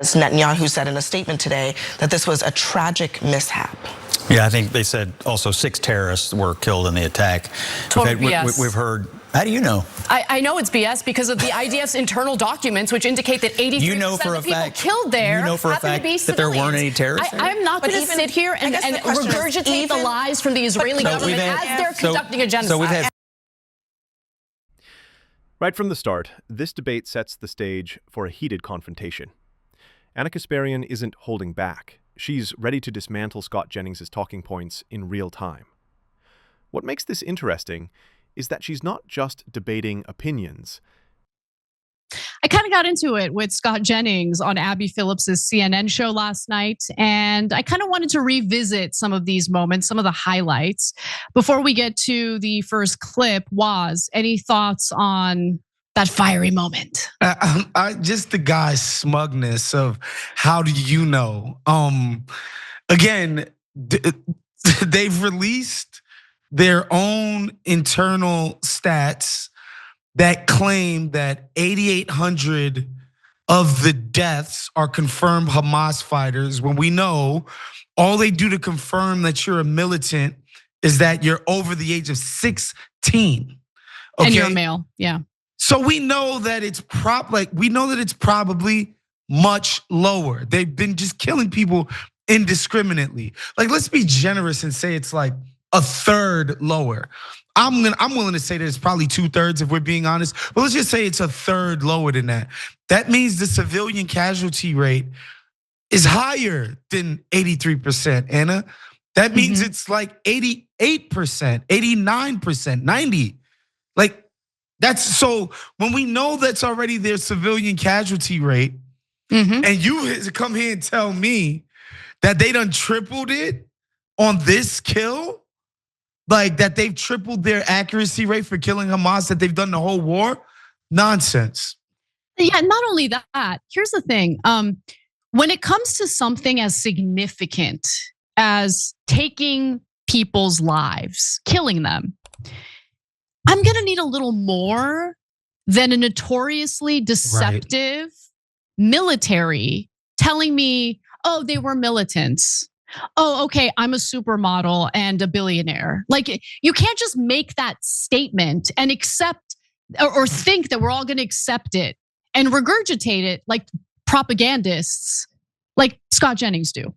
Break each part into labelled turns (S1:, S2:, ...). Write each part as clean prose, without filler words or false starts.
S1: Netanyahu said in a statement today that this was a tragic mishap.
S2: Yeah, I think they said also 6 terrorists were killed in the attack. We've heard. How do you know?
S3: I know it's BS because of the IDF's internal documents, which indicate that 83% of people killed there.
S2: You know for a fact that there weren't any terrorists.
S3: I'm not going to sit here and regurgitate the lies from the Israeli government as they're conducting a genocide.
S4: Right from the start, this debate sets the stage for a heated confrontation. Ana Kasparian isn't holding back. She's ready to dismantle Scott Jennings' talking points in real time. What makes this interesting is that she's not just debating opinions.
S5: I kind of got into it with Scott Jennings on Abby Phillips's CNN show last night, and I kind of wanted to revisit some of these moments, some of the highlights. Before we get to the first clip, Waz, any thoughts on that fiery moment?
S6: Just the guy's smugness of how do you know? Again, they've released their own internal stats that claim that 8,800 of the deaths are confirmed Hamas fighters, when we know all they do to confirm that you're a militant is that you're over the age of 16. Okay?
S5: And you're a male, yeah.
S6: So we know that it's probably much lower. They've been just killing people indiscriminately. Like, let's be generous and say it's like a third lower. I'm willing to say that it's probably 2/3 if we're being honest, but let's just say it's a third lower than that. That means the civilian casualty rate is higher than 83%, Anna. That means it's like 88%, 89%, 90%. Like, that's so when we know that's already their civilian casualty rate, and you come here and tell me that they done tripled it on this kill, like that they've tripled their accuracy rate for killing Hamas that they've done the whole war, nonsense.
S5: Yeah, not only that, here's the thing. When it comes to something as significant as taking people's lives, killing them, I'm gonna need a little more than a notoriously deceptive military telling me, oh, they were militants. Oh, okay, I'm a supermodel and a billionaire. Like, you can't just make that statement and accept or think that we're all gonna accept it and regurgitate it like propagandists like Scott Jennings do.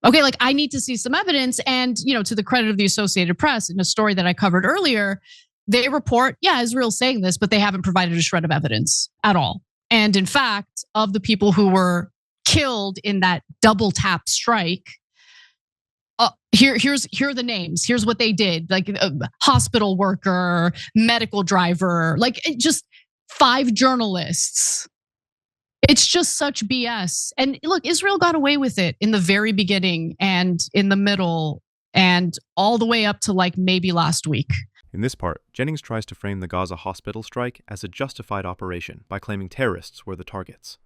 S5: Okay, like I need to see some evidence, and to the credit of the Associated Press, in a story that I covered earlier, they report, yeah, Israel's saying this, but they haven't provided a shred of evidence at all. And in fact, of the people who were killed in that double tap strike, here are the names. Here's what they did: like a hospital worker, medical driver, like just 5 journalists. It's just such BS. And look, Israel got away with it in the very beginning and in the middle and all the way up to like maybe last week.
S4: In this part, Jennings tries to frame the Gaza hospital strike as a justified operation by claiming terrorists were the targets.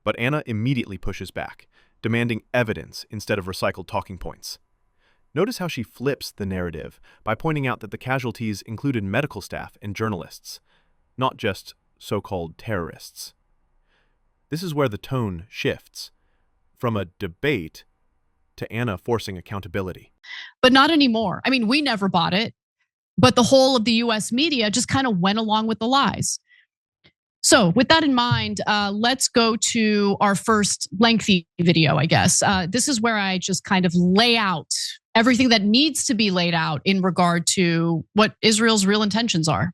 S4: But Anna immediately pushes back, demanding evidence instead of recycled talking points. Notice how she flips the narrative by pointing out that the casualties included medical staff and journalists, not just so-called terrorists. This is where the tone shifts from a debate to Anna forcing accountability.
S5: But not anymore. I mean, we never bought it, but the whole of the US media just kind of went along with the lies. So with that in mind, let's go to our first lengthy video, I guess. This is where I just kind of lay out everything that needs to be laid out in regard to what Israel's real intentions are.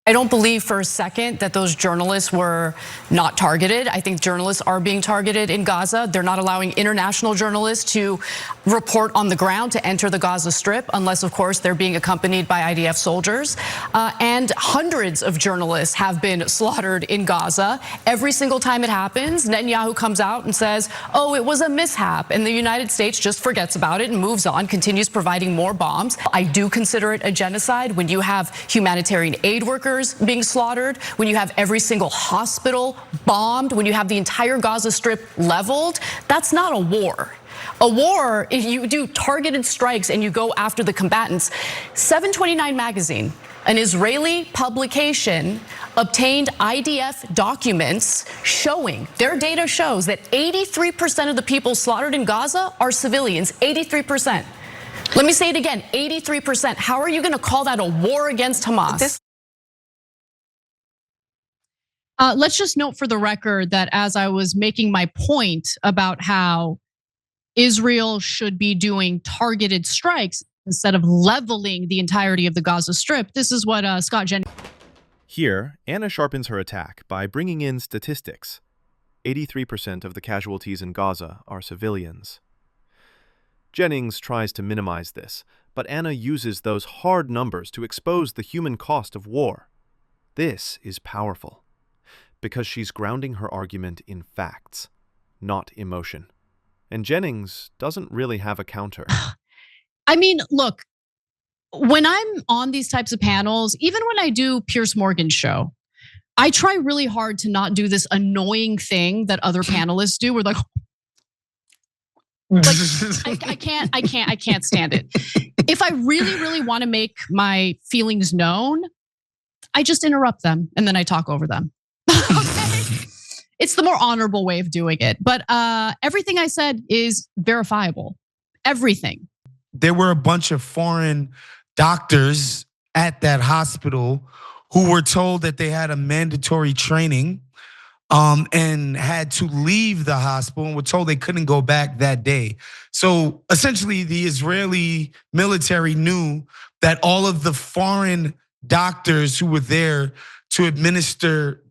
S3: I don't believe for a second that those journalists were not targeted. I think journalists are being targeted in Gaza. They're not allowing international journalists to report on the ground to enter the Gaza Strip, unless, of course, they're being accompanied by IDF soldiers. And hundreds of journalists have been slaughtered in Gaza. Every single time it happens, Netanyahu comes out and says, oh, it was a mishap. And the United States just forgets about it and moves on, continues providing more bombs. I do consider it a genocide when you have humanitarian aid workers being slaughtered, when you have every single hospital bombed, when you have the entire Gaza Strip leveled. That's not a war. A war, if you do targeted strikes and you go after the combatants. 729 magazine, an Israeli publication, obtained IDF documents showing, their data shows that 83% of the people slaughtered in Gaza are civilians, 83%. Let me say it again, 83%. How are you going to call that a war against Hamas?
S5: Let's just note for the record that as I was making my point about how Israel should be doing targeted strikes instead of leveling the entirety of the Gaza Strip, this is what Scott Jennings.
S4: Here, Ana sharpens her attack by bringing in statistics. 83% of the casualties in Gaza are civilians. Jennings tries to minimize this, but Ana uses those hard numbers to expose the human cost of war. This is powerful, because she's grounding her argument in facts, not emotion. And Jennings doesn't really have a counter.
S5: I mean, look, when I'm on these types of panels, even when I do Piers Morgan's show, I try really hard to not do this annoying thing that other panelists do. We're like I can't stand it. If I really want to make my feelings known, I just interrupt them and then I talk over them. Okay? It's the more honorable way of doing it. But everything I said is verifiable. Everything.
S6: There were a bunch of foreign doctors at that hospital who were told that they had a mandatory training and had to leave the hospital and were told they couldn't go back that day. So essentially the Israeli military knew that all of the foreign doctors who were there to administer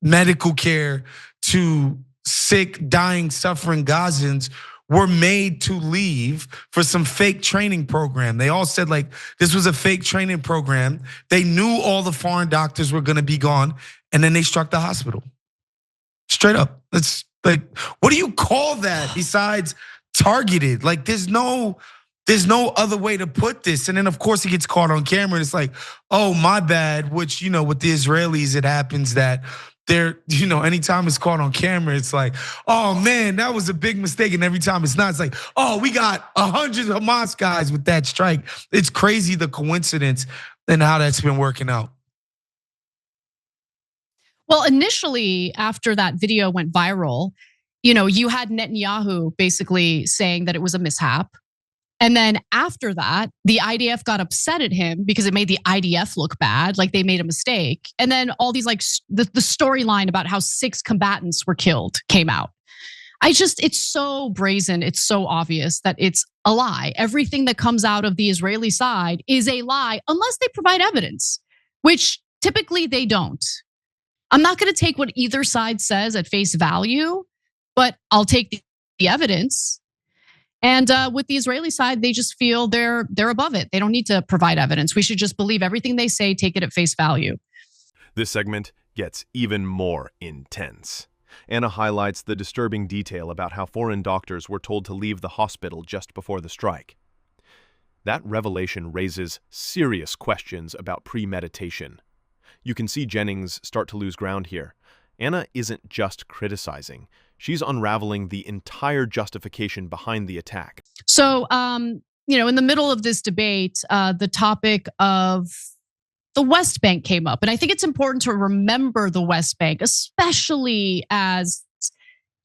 S6: medical care to sick, dying, suffering Gazans were made to leave for some fake training program. They all said like this was a fake training program. They knew all the foreign doctors were gonna be gone, and then they struck the hospital. Straight up. It's like, what do you call that besides targeted? Like there's no other way to put this. And then of course he gets caught on camera and it's like, oh, my bad, which with the Israelis, it happens that they're, anytime it's caught on camera, it's like, oh man, that was a big mistake. And every time it's not, it's like, oh, we got 100 Hamas guys with that strike. It's crazy the coincidence and how that's been working out.
S5: Well, initially, after that video went viral, you had Netanyahu basically saying that it was a mishap. And then after that, the IDF got upset at him because it made the IDF look bad, like they made a mistake. And then all these the storyline about how 6 combatants were killed came out. It's so brazen, it's so obvious that it's a lie. Everything that comes out of the Israeli side is a lie unless they provide evidence, which typically they don't. I'm not gonna take what either side says at face value, but I'll take the evidence. And with the Israeli side, they just feel they're above it. They don't need to provide evidence. We should just believe everything they say, take it at face value.
S4: This segment gets even more intense. Ana highlights the disturbing detail about how foreign doctors were told to leave the hospital just before the strike. That revelation raises serious questions about premeditation. You can see Jennings start to lose ground here. Ana isn't just criticizing. She's unraveling the entire justification behind the attack.
S5: So, in the middle of this debate, the topic of the West Bank came up. And I think it's important to remember the West Bank, especially as,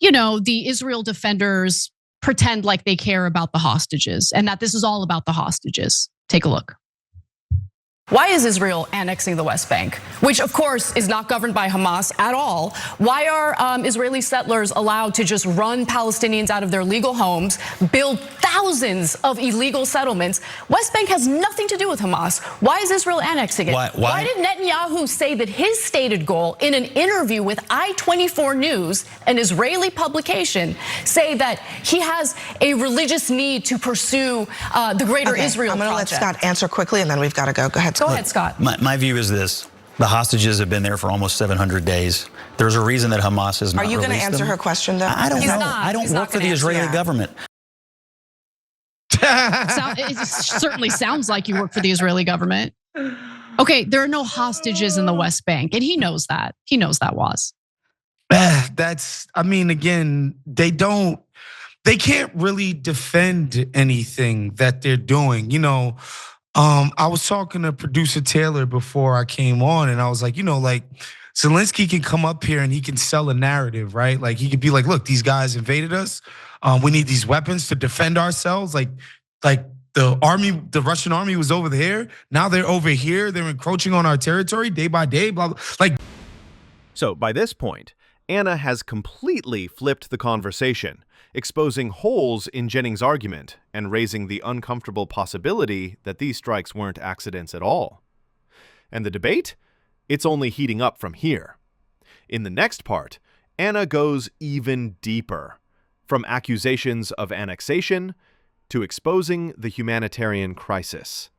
S5: the Israel defenders pretend like they care about the hostages and that this is all about the hostages. Take a look.
S3: Why is Israel annexing the West Bank, which of course is not governed by Hamas at all? Why are Israeli settlers allowed to just run Palestinians out of their legal homes, build thousands of illegal settlements? West Bank has nothing to do with Hamas. Why is Israel annexing it? Why did Netanyahu say that his stated goal in an interview with I-24 News, an Israeli publication, say that he has a religious need to pursue the greater Israel
S1: I'm gonna
S3: project?
S1: let Scott answer quickly and then we've got to go. Go ahead.
S3: Go ahead, Scott.
S2: My view is this. The hostages have been there for almost 700 days. There's a reason that Hamas has not released them.
S1: Are you going to answer her question, though?
S2: I don't know.
S3: Not.
S2: I don't
S3: He's
S2: work
S3: not
S2: for the
S3: gonna answer
S2: Israeli
S3: that.
S2: government.
S5: It certainly sounds like you work for the Israeli government. Okay, there are no hostages in the West Bank, and he knows that. He knows that, Waz.
S6: Again, they can't really defend anything that they're doing. I was talking to producer Taylor before I came on, and I was like, like Zelensky can come up here and he can sell a narrative, right? Like he could be like, look, these guys invaded us. We need these weapons to defend ourselves. Like the Russian army was over there. Now they're over here. They're encroaching on our territory day by day, blah, blah. Like.
S4: So by this point, Ana has completely flipped the conversation, exposing holes in Jennings' argument and raising the uncomfortable possibility that these strikes weren't accidents at all. And the debate? It's only heating up from here. In the next part, Ana goes even deeper, from accusations of annexation to exposing the humanitarian crisis,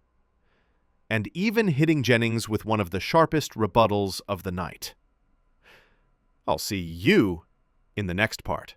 S4: and even hitting Jennings with one of the sharpest rebuttals of the night. I'll see you in the next part.